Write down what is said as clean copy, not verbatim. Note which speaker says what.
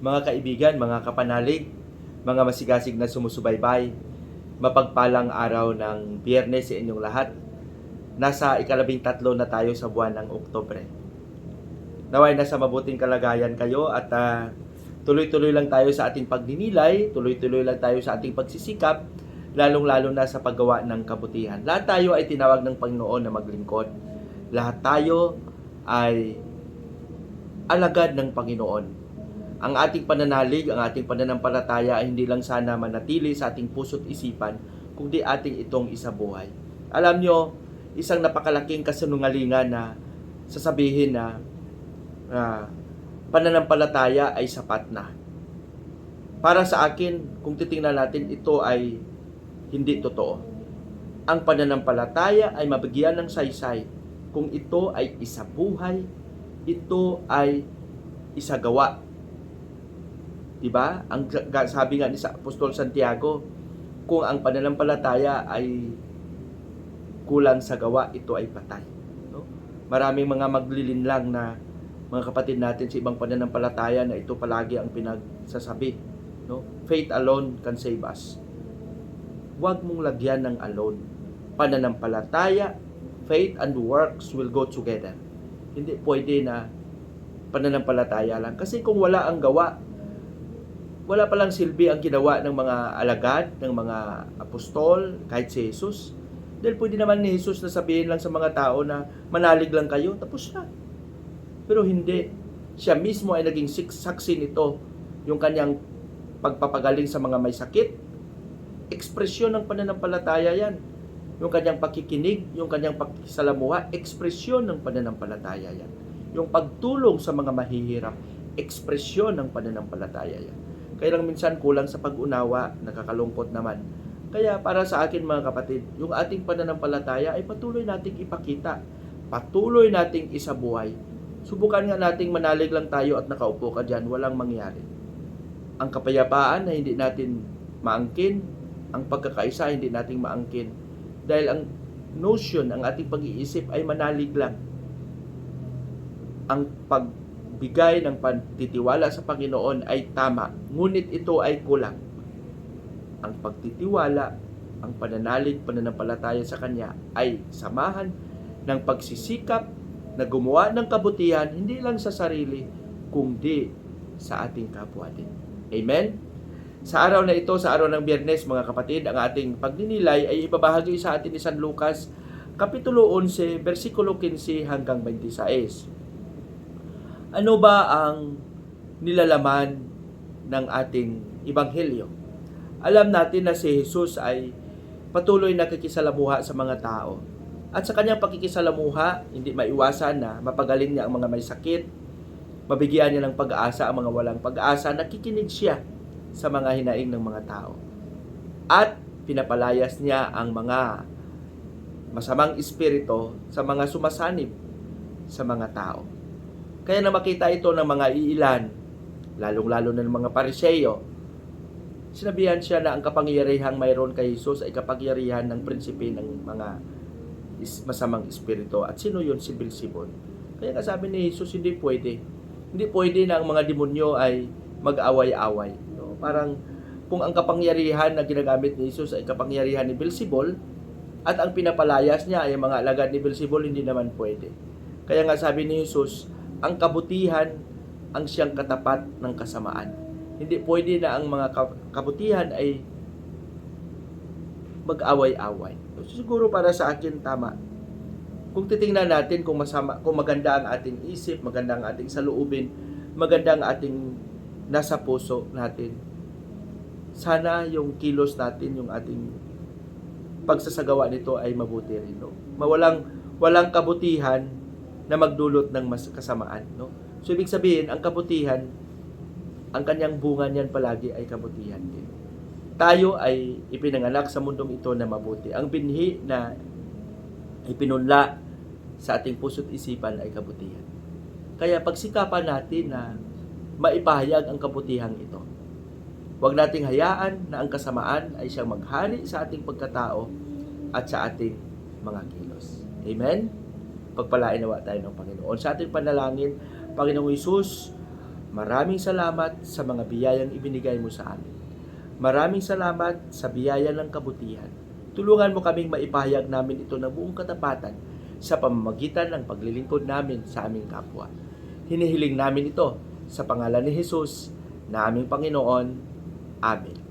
Speaker 1: Mga kaibigan, mga kapanalig, mga masigasig na sumusubaybay, mapagpalang araw ng Biyernes sa inyong lahat. Nasa ika-13 na tayo sa buwan ng Oktubre. Naway nasa mabuting kalagayan kayo at tuloy-tuloy lang tayo sa ating pagninilay, tuloy-tuloy lang tayo sa ating pagsisikap, lalong-lalo na sa paggawa ng kabutihan. Lahat tayo ay tinawag ng Panginoon na maglingkod. Lahat tayo ay alagad ng Panginoon. Ang ating pananalig, ang ating pananampalataya ay hindi lang sana manatili sa ating puso't isipan, kundi ating itong isabuhay. Alam nyo, isang napakalaking kasinungalingan na sasabihin na pananampalataya ay sapat na. Para sa akin, kung titingnan natin, ito ay hindi totoo. Ang pananampalataya ay mabigyan ng saysay kung ito ay isabuhay, ito ay isagawa. Diba? Ang sabi nga ni Apostol Santiago, kung ang pananampalataya ay kulang sa gawa, ito ay patay. No? Maraming mga maglilinlang na mga kapatid natin sa ibang pananampalataya na ito palagi ang pinagsasabi. No? Faith alone can save us. Huwag mong lagyan ng alone. Pananampalataya, faith and works will go together. Hindi pwede na pananampalataya lang. Kasi kung wala ang gawa, wala palang silbi ang ginawa ng mga alagad, ng mga apostol, kahit si Jesus. Dahil pwede naman ni Jesus na sabihin lang sa mga tao na manalig lang kayo, tapos na. Pero hindi. Siya mismo ay naging saksi nito. Yung kanyang pagpapagaling sa mga may sakit, ekspresyon ng pananampalataya yan. Yung kanyang pakikinig, yung kanyang pakisalamuha, ekspresyon ng pananampalataya yan. Yung pagtulong sa mga mahihirap, ekspresyon ng pananampalataya yan. Kaya lang minsan kulang sa pag-unawa, nakakalungkot naman. Kaya para sa akin mga kapatid, yung ating pananampalataya ay patuloy nating ipakita. Patuloy nating isabuhay. Subukan nga nating manalig lang tayo at nakaupo ka dyan, walang mangyari. Ang kapayapaan na hindi natin maangkin, ang pagkakaisa hindi nating maangkin. Dahil ang notion, ang ating pag-iisip ay manalig lang. Ang pagbigay ng pagtitiwala sa Panginoon ay tama, ngunit ito ay kulang. Ang pagtitiwala, ang pananalig, pananampalataya sa Kanya ay samahan ng pagsisikap na gumawa ng kabutihan, hindi lang sa sarili, kundi sa ating kapwa din. Amen? Sa araw na ito, sa araw ng Biyernes, mga kapatid, ang ating pagninilay ay ibabahagi sa atin ni San Lucas, Kapitulo 11, versikulo 15 hanggang 26. Ano ba ang nilalaman ng ating Ebanghelyo? Alam natin na si Jesus ay patuloy na nakikisalamuha sa mga tao. At sa kanyang pakikisalamuha, hindi maiwasan na mapagaling niya ang mga may sakit, mabigyan niya ng pag-asa ang mga walang pag-asa, nakikinig siya sa mga hinaing ng mga tao. At pinapalayas niya ang mga masamang espiritu sa mga sumasanib sa mga tao. Kaya na makita ito ng mga iilan, lalong-lalo na ng mga Pariseyo, sinabihan siya na ang kapangyarihang mayroon kay Jesus ay kapangyarihan ng prinsipe ng mga masamang espiritu. At sino yun? Si Beelzebul. Kaya sabi ni Jesus, hindi pwede. Hindi pwede na ang mga demonyo ay mag-away-away. No? Parang kung ang kapangyarihan na ginagamit ni Jesus ay kapangyarihan ni Beelzebul at ang pinapalayas niya ay mga alagad ni Beelzebul, hindi naman pwede. Kaya nga sabi ni Jesus, ang kabutihan ang siyang katapat ng kasamaan. Hindi pwede na ang mga kabutihan ay mag-away-away. Siguro para sa akin tama. Kung titingnan natin kung maganda ang ating isip, maganda ang ating saloobin, maganda ang ating nasa puso natin, sana yung kilos natin, yung ating pagsasagawa nito ay mabuti rin. No? Walang kabutihan na magdulot ng kasamaan. No? So, ibig sabihin, ang kabutihan, ang kanyang bunga niyan palagi ay kabutihan din. Tayo ay ipinanganak sa mundong ito na mabuti. Ang binhi na ipinunla sa ating puso't isipan ay kabutihan. Kaya pagsikapan natin na maipahayag ang kabutihan ito. Huwag nating hayaan na ang kasamaan ay siyang maghari sa ating pagkatao at sa ating mga kilos. Amen? Pagpalain nawa tayo ng Panginoon. Sa ating panalangin, Panginoong Hesus, Maraming salamat sa mga biyayang ibinigay mo sa amin. Maraming salamat sa biyaya ng kabutihan. Tulungan mo kaming maipahayag namin ito ng buong katapatan sa pamamagitan ng paglilingkod namin sa aming kapwa. Hinihiling namin ito sa pangalan ni Jesus na aming Panginoon. Amen.